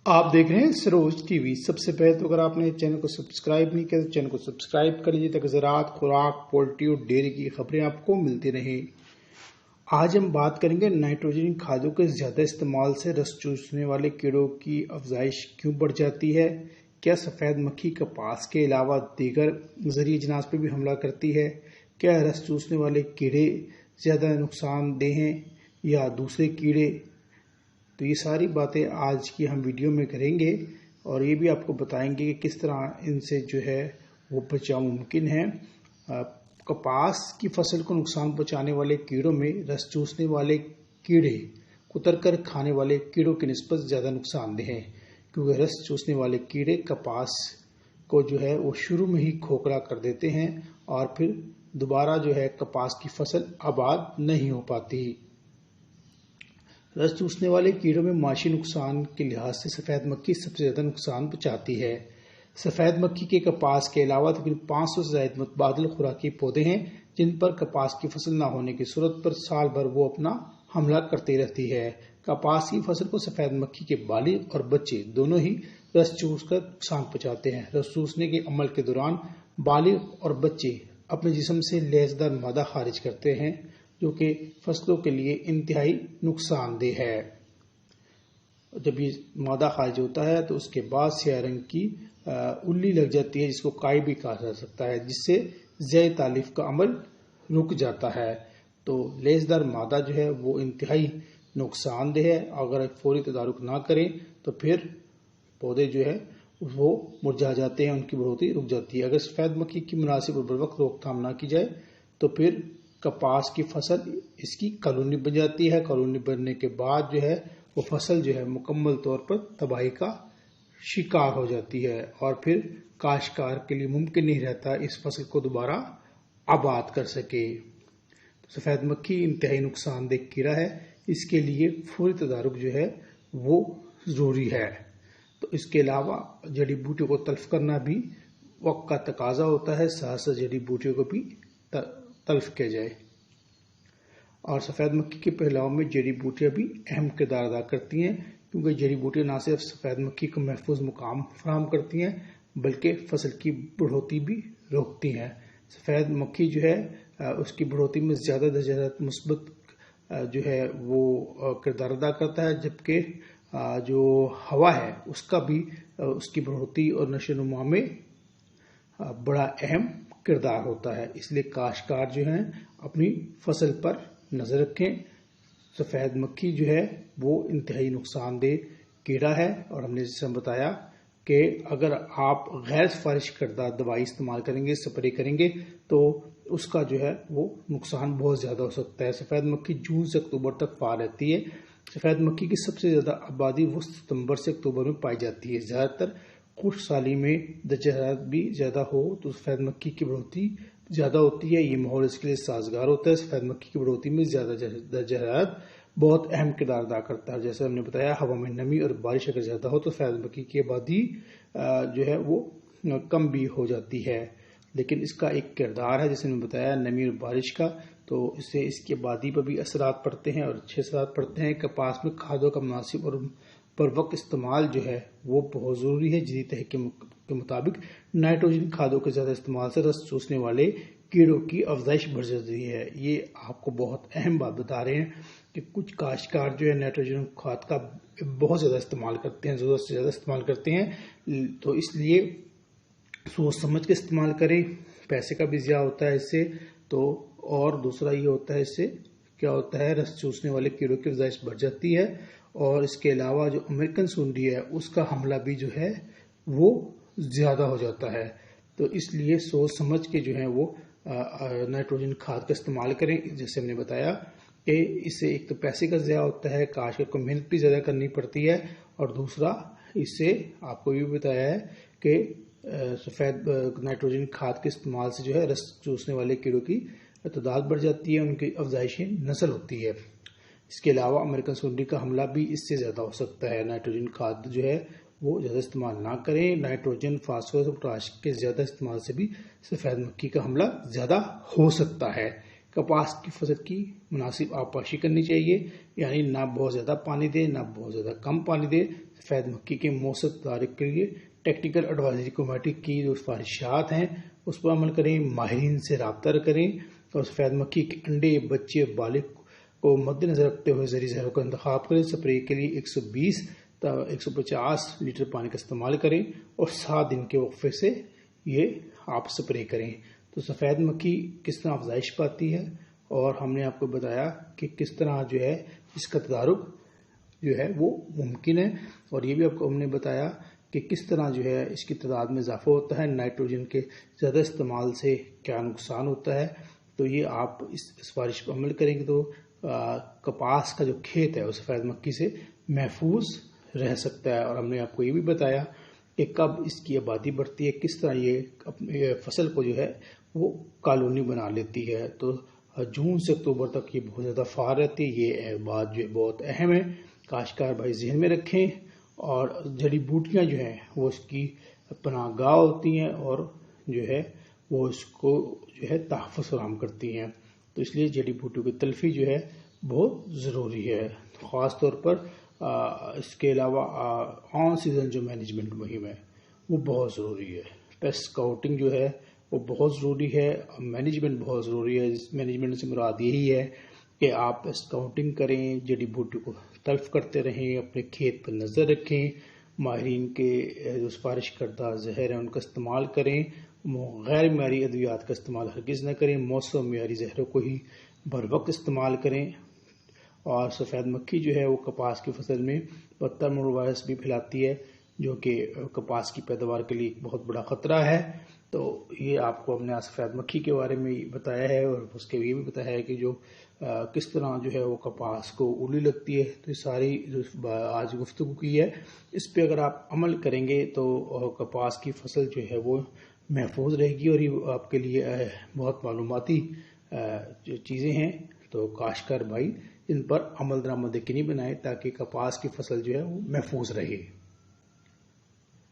آپ دیکھ رہے ہیں سروج ٹی وی۔ سب سے پہلے تو اگر آپ نے چینل کو سبسکرائب نہیں کیا تو چینل کو سبسکرائب کر لیجیے تاکہ زراعت، خوراک، پولٹری اور ڈیری کی خبریں آپ کو ملتی رہیں۔ آج ہم بات کریں گے نائٹروجن کھادوں کے زیادہ استعمال سے رس چوسنے والے کیڑوں کی افزائش کیوں بڑھ جاتی ہے؟ کیا سفید مکھی کپاس کے علاوہ دیگر زرعی اجناس پہ بھی حملہ کرتی ہے؟ کیا رس چوسنے والے کیڑے زیادہ نقصان دہ ہیں یا دوسرے کیڑے؟ تو یہ ساری باتیں آج کی ہم ویڈیو میں کریں گے اور یہ بھی آپ کو بتائیں گے کہ کس طرح ان سے جو ہے وہ بچاؤ ممکن ہے۔ کپاس کی فصل کو نقصان پہنچانے والے کیڑوں میں رس چوسنے والے کیڑے کتر کر کھانے والے کیڑوں کی نسبت زیادہ نقصان دہ ہیں، کیونکہ رس چوسنے والے کیڑے کپاس کو جو ہے وہ شروع میں ہی کھوکھلا کر دیتے ہیں اور پھر دوبارہ جو ہے کپاس کی فصل آباد نہیں ہو پاتی۔ رس چوسنے والے کیڑوں میں معاشی نقصان کے لحاظ سے سفید مکھی سب سے زیادہ نقصان پہنچاتی ہے۔ سفید مکھی کے کپاس کے علاوہ تقریباً 500 سے زائد متبادل خوراکی پودے ہیں جن پر کپاس کی فصل نہ ہونے کی صورت پر سال بھر وہ اپنا حملہ کرتی رہتی ہے۔ کپاس کی فصل کو سفید مکھی کے بالغ اور بچے دونوں ہی رس چوس کر نقصان پہنچاتے ہیں۔ رس چوسنے کے عمل کے دوران بالغ اور بچے اپنے جسم سے لیسدار مادہ خارج کرتے ہیں جو کہ فصلوں کے لیے انتہائی نقصان دہ ہے۔ جب یہ مادہ خارج ہوتا ہے تو اس کے بعد سیاہ رنگ کی الی لگ جاتی ہے جس کو کائی بھی کہا جا سکتا ہے، جس سے زیر تالیف کا عمل رک جاتا ہے۔ تو لیسدار مادہ جو ہے وہ انتہائی نقصان دہ ہے۔ اگر فوری تدارک نہ کریں تو پھر پودے جو ہے وہ مرجھا جاتے ہیں، ان کی بڑھوتری رک جاتی ہے۔ اگر سفید مکھی کی مناسب اور بروقت روک تھام نہ کی جائے تو پھر کپاس کی فصل اس کی کالونی بن جاتی ہے۔ کالونی بننے کے بعد جو ہے وہ فصل جو ہے مکمل طور پر تباہی کا شکار ہو جاتی ہے اور پھر کاشتکار کے لیے ممکن نہیں رہتا اس فصل کو دوبارہ آباد کر سکے۔ سفید مکھی انتہائی نقصان دہ کیڑا ہے، اس کے لیے فوری تدارک جو ہے وہ ضروری ہے۔ تو اس کے علاوہ جڑی بوٹیوں کو تلف کرنا بھی وقت کا تقاضا ہوتا ہے، ساتھ ساتھ جڑی بوٹیوں کو بھی تلف کیا جائے۔ اور سفید مکھی کے پھیلاؤ میں جڑی بوٹیاں بھی اہم کردار ادا کرتی ہیں، کیونکہ جڑی بوٹیاں نہ صرف سفید مکھی کو محفوظ مقام فراہم کرتی ہیں بلکہ فصل کی بڑھوتری بھی روکتی ہیں۔ سفید مکھی جو ہے اس کی بڑھوتری میں زیادہ درجہ حرارت مثبت جو ہے وہ کردار ادا کرتا ہے، جبکہ جو ہوا ہے اس کا بھی اس کی بڑھوتری اور نشو و نما میں بڑا اہم کردار ہوتا ہے۔ اس لیے کاشتکار جو ہیں اپنی فصل پر نظر رکھیں۔ سفید مکھی جو ہے وہ انتہائی نقصان دہ کیڑا ہے اور ہم نے جیسے بتایا کہ اگر آپ غیر سفارش کردہ دوائی استعمال کریں گے، سپرے کریں گے تو اس کا جو ہے وہ نقصان بہت زیادہ ہو سکتا ہے۔ سفید مکھی جون سے اکتوبر تک فعال رہتی ہے۔ سفید مکھی کی سب سے زیادہ آبادی وہ ستمبر سے اکتوبر میں پائی جاتی ہے۔ زیادہ تر خشک سالی میں درجہ حرارت بھی زیادہ ہو تو سفید مکھی کی بڑھوتری زیادہ ہوتی ہے، یہ ماحول اس کے لیے سازگار ہوتا ہے۔ سفید مکھی کی بڑھوتری میں زیادہ درجہ حرارت بہت اہم کردار ادا کرتا ہے۔ جیسے ہم نے بتایا ہوا میں نمی اور بارش اگر زیادہ ہو تو سفید مکھی کی آبادی جو ہے وہ کم بھی ہو جاتی ہے، لیکن اس کا ایک کردار ہے جیسے ہم نے بتایا نمی اور بارش کا، تو اس سے اس کی آبادی پر بھی اثرات پڑتے ہیں اور اچھے اثرات پڑتے ہیں۔ کپاس میں کھادوں کا مناسب اور پر وقت استعمال جو ہے وہ بہت ضروری ہے۔ جدید تحقیق کے مطابق نائٹروجن کھادوں کے زیادہ استعمال سے رس چوسنے والے کیڑوں کی افزائش بڑھ جاتی ہے۔ یہ آپ کو بہت اہم بات بتا رہے ہیں کہ کچھ کاشتکار جو ہے نائٹروجن کھاد کا بہت زیادہ استعمال کرتے ہیں، ضرورت سے زیادہ استعمال کرتے ہیں، تو اس لیے سوچ سمجھ کے استعمال کریں۔ پیسے کا بھی ضیاع ہوتا ہے اس سے، تو اور دوسرا یہ ہوتا ہے اس سے کیا ہوتا ہے رس چوسنے والے کیڑوں کی افزائش بڑھ جاتی ہے اور اس کے علاوہ جو امریکن سونڈی ہے اس کا حملہ بھی جو ہے وہ زیادہ ہو جاتا ہے۔ تو اس لیے سوچ سمجھ کے جو ہے وہ نائٹروجن کھاد کا استعمال کریں۔ جیسے ہم نے بتایا کہ اس سے ایک تو پیسے کا ضیاع ہوتا ہے، کاشتکار کو محنت بھی زیادہ کرنی پڑتی ہے، اور دوسرا اس سے آپ کو یہ بتایا ہے کہ سفید نائٹروجن کھاد کے استعمال سے جو ہے رس چوسنے والے کیڑوں کی تعداد بڑھ جاتی ہے، ان کی افزائش نسل ہوتی ہے۔ اس کے علاوہ امریکن سونڈی کا حملہ بھی اس سے زیادہ ہو سکتا ہے۔ نائٹروجن کھاد جو ہے وہ زیادہ استعمال نہ کریں۔ نائٹروجن، فاسفورس اور پوٹاش کے زیادہ استعمال سے بھی سفید مکھی کا حملہ زیادہ ہو سکتا ہے۔ کپاس کی فصل کی مناسب آبپاشی کرنی چاہیے، یعنی نہ بہت زیادہ پانی دے نہ بہت زیادہ کم پانی دے۔ سفید مکھی کے مؤثر تدارک کے لیے ٹیکنیکل ایڈوائزری کمیٹی کی جو سفارشات ہیں اس پر عمل کریں، ماہرین سے رابطہ کریں اور سفید مکھی کے انڈے، بچے، بالغ کو مد نظر رکھتے ہوئے زرعی زہروں کا انتخاب کریں۔ سپرے کے لیے 120 تا 150 لیٹر پانی کا استعمال کریں اور 7 دن کے وقفے سے یہ آپ سپرے کریں۔ تو سفید مکھی کس طرح افزائش پاتی ہے، اور ہم نے آپ کو بتایا کہ کس طرح جو ہے اس کا تدارک جو ہے وہ ممکن ہے، اور یہ بھی آپ کو ہم نے بتایا کہ کس طرح جو ہے اس کی تعداد میں اضافہ ہوتا ہے، نائٹروجن کے زیادہ استعمال سے کیا نقصان ہوتا ہے۔ تو یہ آپ اس سفارش پر عمل کریں گے تو کپاس کا جو کھیت ہے وہ سفید مکھی سے محفوظ رہ سکتا ہے۔ اور ہم نے آپ کو یہ بھی بتایا کہ کب اس کی آبادی بڑھتی ہے، کس طرح یہ اپنے فصل کو جو ہے وہ کالونی بنا لیتی ہے۔ تو جون سے اکتوبر تک یہ بہت زیادہ فعال رہتی ہے۔ یہ بات جو ہے بہت اہم ہے، کاشتکار بھائی ذہن میں رکھیں۔ اور جڑی بوٹیاں جو ہیں وہ اس کی پناہ گاہ ہوتی ہیں اور جو ہے وہ اس کو جو ہے تحفظ فراہم کرتی ہیں۔ تو اس لیے جڑی بوٹیوں کی تلفی جو ہے بہت ضروری ہے، خاص طور پر اس کے علاوہ آن سیزن جو مینجمنٹ مہم ہے وہ بہت ضروری ہے۔ پیسٹ اسکاؤٹنگ جو ہے وہ بہت ضروری ہے، مینجمنٹ بہت ضروری ہے۔ اس مینجمنٹ سے مراد یہی ہے کہ آپ اسکاؤٹنگ کریں، جڑی بوٹیوں کو تلف کرتے رہیں، اپنے کھیت پر نظر رکھیں، ماہرین کے جو سفارش کردہ زہر ہیں ان کا استعمال کریں، غیر معیاری ادویات کا استعمال ہرگز نہ کریں، موسم معیاری زہروں کو ہی بر وقت استعمال کریں۔ اور سفید مکھی جو ہے وہ کپاس کی فصل میں پتا مرڑ وائرس بھی پھیلاتی ہے، جو کہ کپاس کی پیداوار کے لیے ایک بہت بڑا خطرہ ہے۔ تو یہ آپ کو ہم نے سفید مکھی کے بارے میں بتایا ہے، اور اس کے یہ بھی بتایا ہے کہ جو کس طرح جو ہے وہ کپاس کو الی لگتی ہے۔ تو یہ ساری جو آج گفتگو کی ہے اس پہ اگر آپ عمل کریں گے تو کپاس کی فصل جو ہے وہ محفوظ رہے گی، اور یہ آپ کے لیے بہت معلوماتی جو چیزیں ہیں۔ تو کاشتکار بھائی ان پر عمل درآمد یقینی بنائیں تاکہ کپاس کی فصل جو ہے وہ محفوظ رہے۔